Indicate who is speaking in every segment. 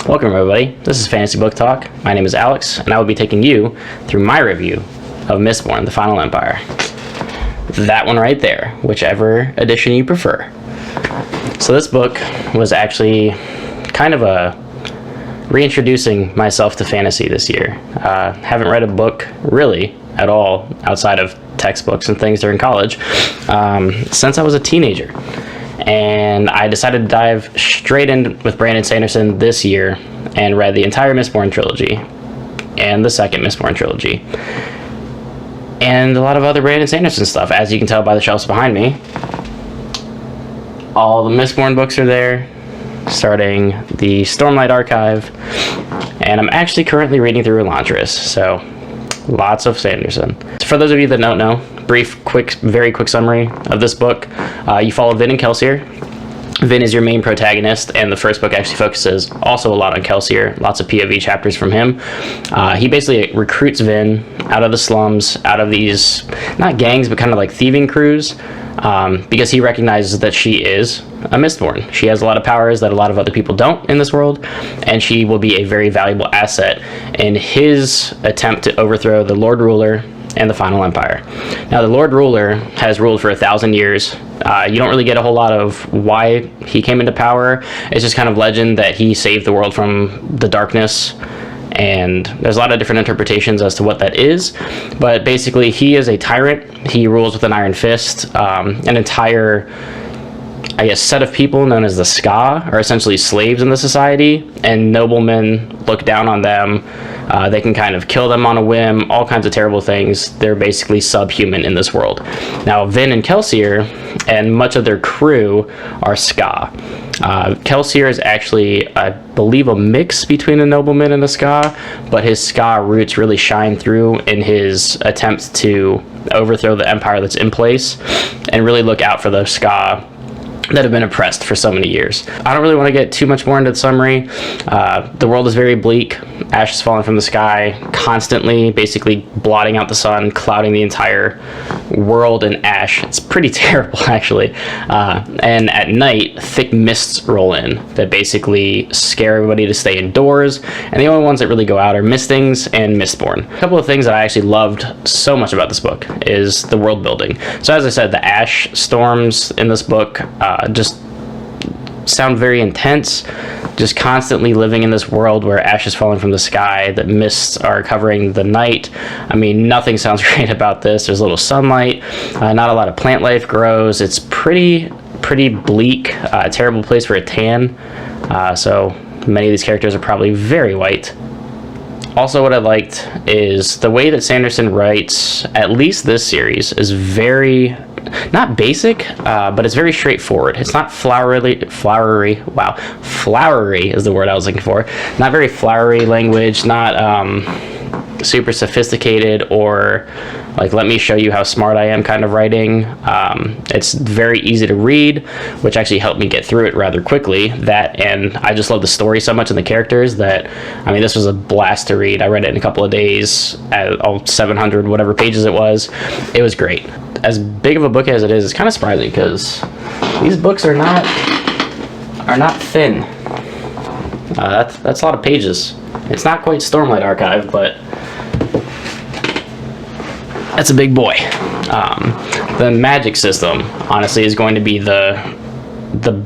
Speaker 1: Welcome everybody, this is Fantasy Book Talk. My name is Alex, and I will be taking you through my review of Mistborn, The Final Empire. That one right there, whichever edition you prefer. So this book was actually kind of a reintroducing myself to fantasy this year. Haven't read a book really at all outside of textbooks and things during college since I was a teenager. And I decided to dive straight in with Brandon Sanderson this year and read the entire Mistborn trilogy and the second Mistborn trilogy and a lot of other Brandon Sanderson stuff, as you can tell by the shelves behind me. All the Mistborn books are there, starting the Stormlight Archive, and I'm actually currently reading through Elantris, so lots of Sanderson. For those of you that don't know, very quick summary of this book. You follow Vin and Kelsier. Vin is your main protagonist, and the first book actually focuses also a lot on Kelsier, lots of POV chapters from him. He basically recruits Vin out of the slums, out of these, not gangs, but kind of like thieving crews, because he recognizes that she is a Mistborn. She has a lot of powers that a lot of other people don't in this world, and she will be a very valuable asset in his attempt to overthrow the Lord Ruler and the Final Empire. Now, the Lord Ruler has ruled for 1,000 years. You don't really get a whole lot of why he came into power. It's just kind of legend that he saved the world from the darkness, and there's a lot of different interpretations as to what that is. But basically, he is a tyrant. He rules with an iron fist. An entire, I guess, set of people known as the Ska are essentially slaves in the society, and noblemen look down on them. They can kind of kill them on a whim, all kinds of terrible things. They're basically subhuman in this world. Now, Vin and Kelsier and much of their crew are Ska. Kelsier is actually, I believe, a mix between a nobleman and a Ska, but his Ska roots really shine through in his attempts to overthrow the empire that's in place and really look out for the Ska that have been oppressed for so many years. I don't really want to get too much more into the summary. The world is very bleak. Ash is falling from the sky constantly, basically blotting out the sun, clouding the entire world in ash. It's pretty terrible, actually. And at night, thick mists roll in that basically scare everybody to stay indoors, and the only ones that really go out are Mistings and Mistborn. A couple of things that I actually loved so much about this book is the world building. So as I said, the ash storms in this book just sound very intense, just constantly living in this world where ash is falling from the sky, that mists are covering the night. I mean, nothing sounds great about this. There's little sunlight, not a lot of plant life grows. It's pretty bleak, terrible place for a tan, so many of these characters are probably very white. Also, what I liked is the way that Sanderson writes, at least this series, is very, not basic, but it's very straightforward. It's not flowery is the word I was looking for. Not very flowery language, not super sophisticated or like, let me show you how smart I am kind of writing. It's very easy to read, which actually helped me get through it rather quickly. That, and I just love the story so much and the characters that, I mean, this was a blast to read. I read it in a couple of days, all 700 whatever pages it was. It was great. As big of a book as it is, it's kind of surprising because these books are not thin. That's a lot of pages. It's not quite Stormlight Archive, but that's a big boy. The magic system, honestly, is going to be the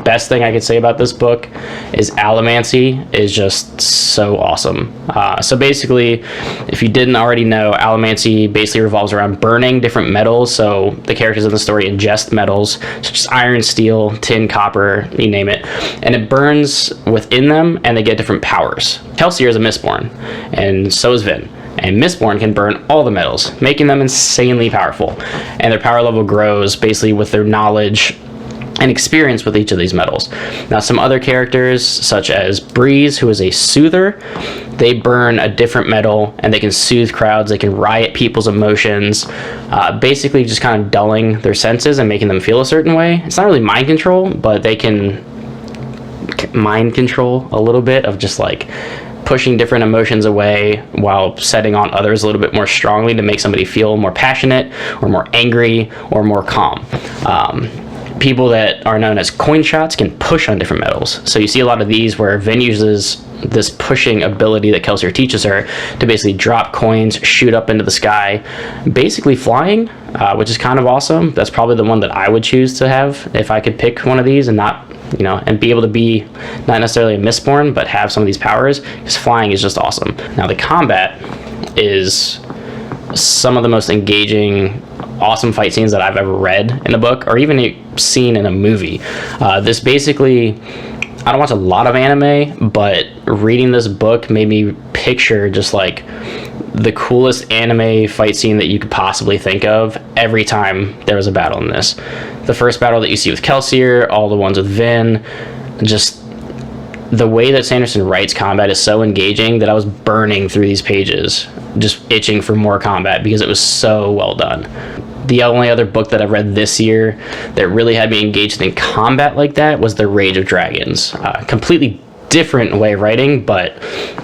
Speaker 1: best thing I could say about this book. Is Allomancy is just so awesome. So basically, if you didn't already know, Allomancy basically revolves around burning different metals. So the characters in the story ingest metals such as iron, steel, tin, copper, you name it, and it burns within them, and they get different powers. Kelsier is a Mistborn, and so is Vin. And Mistborn can burn all the metals, making them insanely powerful. And their power level grows basically with their knowledge and experience with each of these metals. Now, some other characters, such as Breeze, who is a soother, they burn a different metal and they can soothe crowds, they can riot people's emotions, basically just kind of dulling their senses and making them feel a certain way. It's not really mind control, but they can mind control a little bit of just like pushing different emotions away while setting on others a little bit more strongly to make somebody feel more passionate or more angry or more calm. people that are known as coin shots can push on different metals. So you see a lot of these where Vin uses this pushing ability that Kelsier teaches her to basically drop coins, shoot up into the sky, basically flying, which is kind of awesome. That's probably the one that I would choose to have if I could pick one of these and not, you know, and be able to be not necessarily a Mistborn, but have some of these powers, because flying is just awesome. Now the combat is some of the most engaging, awesome fight scenes that I've ever read in a book or even seen in a movie. This basically, I don't watch a lot of anime, but reading this book made me picture just like the coolest anime fight scene that you could possibly think of every time there was a battle in this. The first battle that you see with Kelsier, all the ones with Vin, just the way that Sanderson writes combat is so engaging that I was burning through these pages, just itching for more combat because it was so well done. The only other book that I've read this year that really had me engaged in combat like that was The Rage of Dragons. Completely different way of writing, but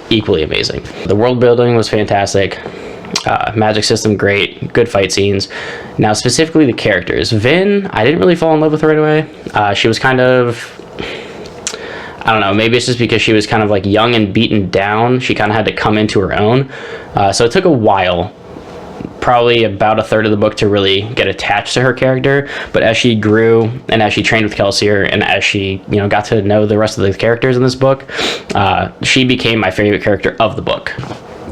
Speaker 1: equally amazing. The world building was fantastic. Magic system great, good fight scenes. Now specifically the characters. Vin, I didn't really fall in love with her right away. She was kind of, I don't know, maybe it's just because she was kind of like young and beaten down. She kind of had to come into her own. So it took a while, probably about a third of the book, to really get attached to her character. But as she grew and as she trained with Kelsier and as she, you know, got to know the rest of the characters in this book, she became my favorite character of the book.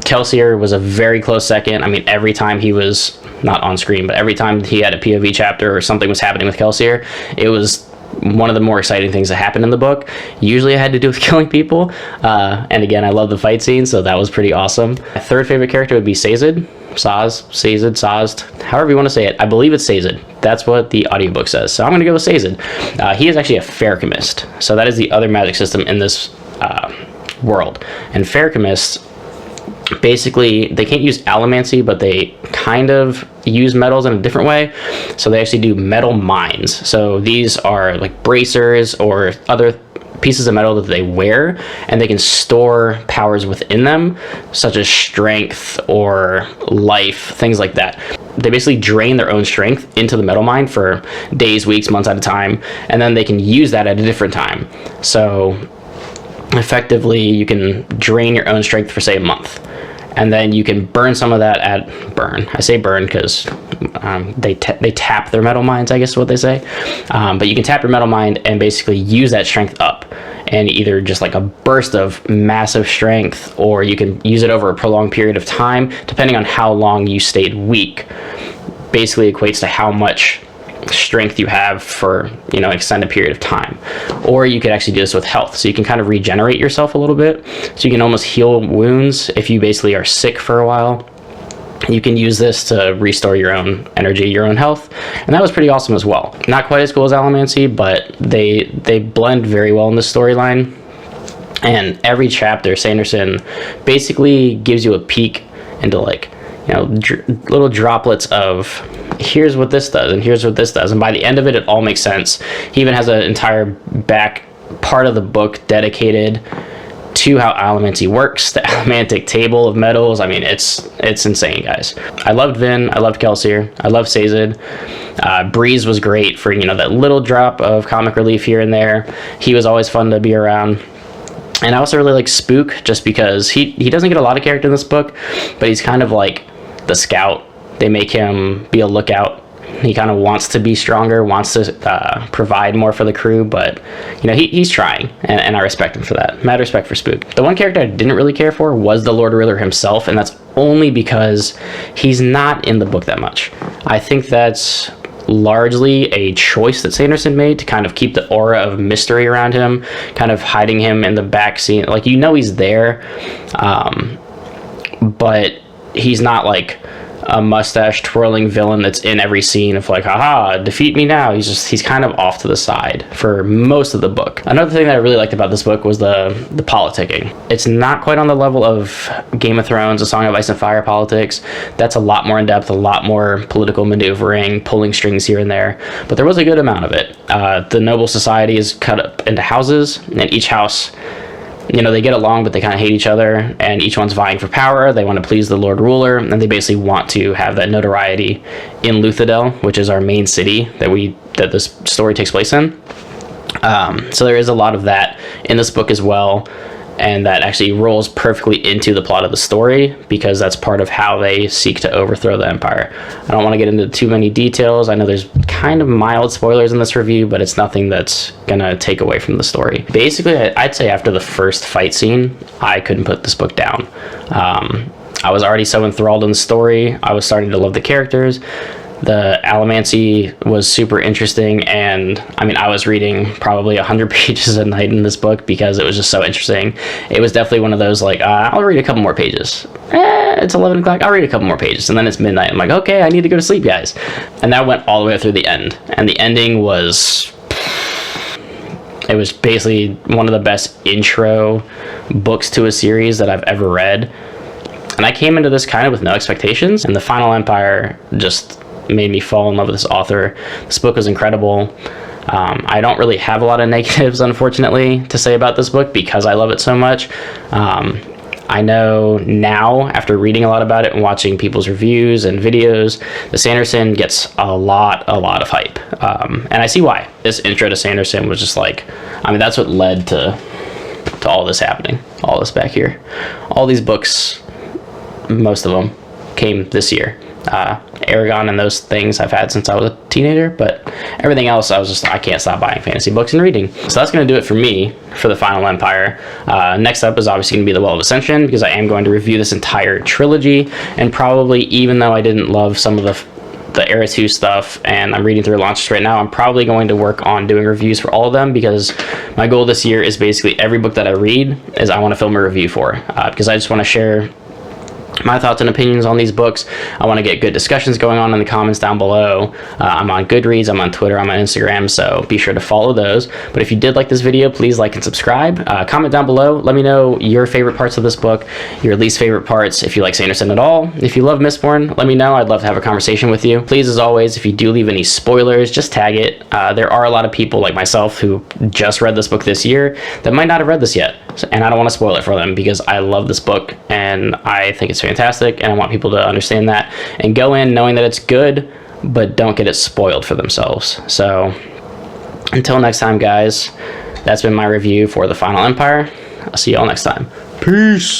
Speaker 1: Kelsier was a very close second. I mean, every time he was not on screen, but every time he had a POV chapter or something was happening with Kelsier, it was one of the more exciting things that happened in the book. Usually it had to do with killing people. And again, I love the fight scene, so that was pretty awesome. My third favorite character would be Sazed. Sazed, however you want to say it. I believe it's Sazed. That's what the audiobook says. So I'm going to go with Sazed. He is actually a Fair-chemist. So that is the other magic system in this world. And Fair-chemists, basically, they can't use Allomancy, but they kind of use metals in a different way. So they actually do metal mines. So these are like bracers or other pieces of metal that they wear, and they can store powers within them, such as strength or life, things like that. They basically drain their own strength into the metal mine for days, weeks, months at a time, and then they can use that at a different time. So effectively, you can drain your own strength for, say, a month. And then you can burn some of that I say burn because they tap their metal mines, I guess is what they say. But you can tap your metal mine and basically use that strength up. And either just like a burst of massive strength, or you can use it over a prolonged period of time, depending on how long you stayed weak. Basically equates to how much strength you have for, you know, extended period of time. Or you could actually do this with health, so you can kind of regenerate yourself a little bit, so you can almost heal wounds if you basically are sick for a while. You can use this to restore your own energy, your own health, and that was pretty awesome as well. Not quite as cool as Allomancy, but they blend very well in the storyline. And every chapter, Sanderson basically gives you a peek into, like, you know, little droplets of here's what this does and here's what this does, and by the end of it, it all makes sense. He even has an entire back part of the book dedicated to how Allomancy works, the Allomantic table of metals. I mean, it's insane, guys. I loved Vin, I loved Kelsier, I loved Sazed. Breeze was great for, you know, that little drop of comic relief here and there. He was always fun to be around. And I also really like Spook, just because he doesn't get a lot of character in this book, but he's kind of like the scout. They make him be a lookout. He kind of wants to be stronger, wants to provide more for the crew, but, you know, he's trying, and I respect him for that. Mad respect for Spook. The one character I didn't really care for was the Lord Riddler himself, and that's only because he's not in the book that much. I think that's largely a choice that Sanderson made to kind of keep the aura of mystery around him, kind of hiding him in the back scene. Like, you know he's there, but he's not like a mustache twirling villain that's in every scene of like, haha, defeat me now. He's kind of off to the side for most of the book. Another thing that I really liked about this book was the politicking. It's not quite on the level of Game of Thrones, A Song of Ice and Fire politics. That's a lot more in depth, a lot more political maneuvering, pulling strings here and there, but there was a good amount of it. The noble society is cut up into houses, and each house you know, they get along, but they kind of hate each other, and each one's vying for power. They want to please the Lord Ruler, and they basically want to have that notoriety in Luthadel, which is our main city that this story takes place in. So there is a lot of that in this book as well, and that actually rolls perfectly into the plot of the story, because that's part of how they seek to overthrow the Empire. I don't want to get into too many details. I know there's kind of mild spoilers in this review, but it's nothing that's gonna take away from the story. Basically, I'd say after the first fight scene, I couldn't put this book down. I was already so enthralled in the story. I was starting to love the characters. The Allomancy was super interesting, and I mean, I was reading probably 100 pages a night in this book because it was just so interesting. It was definitely one of those, like, I'll read a couple more pages. It's 11 o'clock, I'll read a couple more pages, and then it's midnight. I'm like, okay, I need to go to sleep, guys. And that went all the way through the end, and the ending was... It was basically one of the best intro books to a series that I've ever read. And I came into this kind of with no expectations, and the Final Empire just made me fall in love with this author. This book was incredible. I don't really have a lot of negatives, unfortunately, to say about this book because I love it so much. I know now, after reading a lot about it and watching people's reviews and videos, the Sanderson gets a lot of hype. And I see why. This intro to Sanderson was just like, I mean, that's what led to all this happening. All this back here. All these books, most of them, came this year. Aragon and those things I've had since I was a teenager, but everything else I can't stop buying fantasy books and reading. So that's going to do it for me for the Final Empire. Next up is obviously going to be the Well of Ascension, because I am going to review this entire trilogy, and probably, even though I didn't love some of the Era 2 stuff, and I'm reading through Launches right now, I'm probably going to work on doing reviews for all of them, because my goal this year is basically every book that I read is I want to film a review for, because I just want to share my thoughts and opinions on these books. I want to get good discussions going on in the comments down below. I'm on Goodreads, I'm on Twitter, I'm on Instagram, so be sure to follow those. But if you did like this video, please like and subscribe. Comment down below. Let me know your favorite parts of this book, your least favorite parts, if you like Sanderson at all. If you love Mistborn, let me know. I'd love to have a conversation with you. Please, as always, if you do leave any spoilers, just tag it. There are a lot of people like myself who just read this book this year that might not have read this yet, and I don't want to spoil it for them because I love this book and I think it's fantastic, and I want people to understand that and go in knowing that it's good, but don't get it spoiled for themselves. So until next time, guys, that's been my review for the Final Empire. I'll see you all next time. Peace.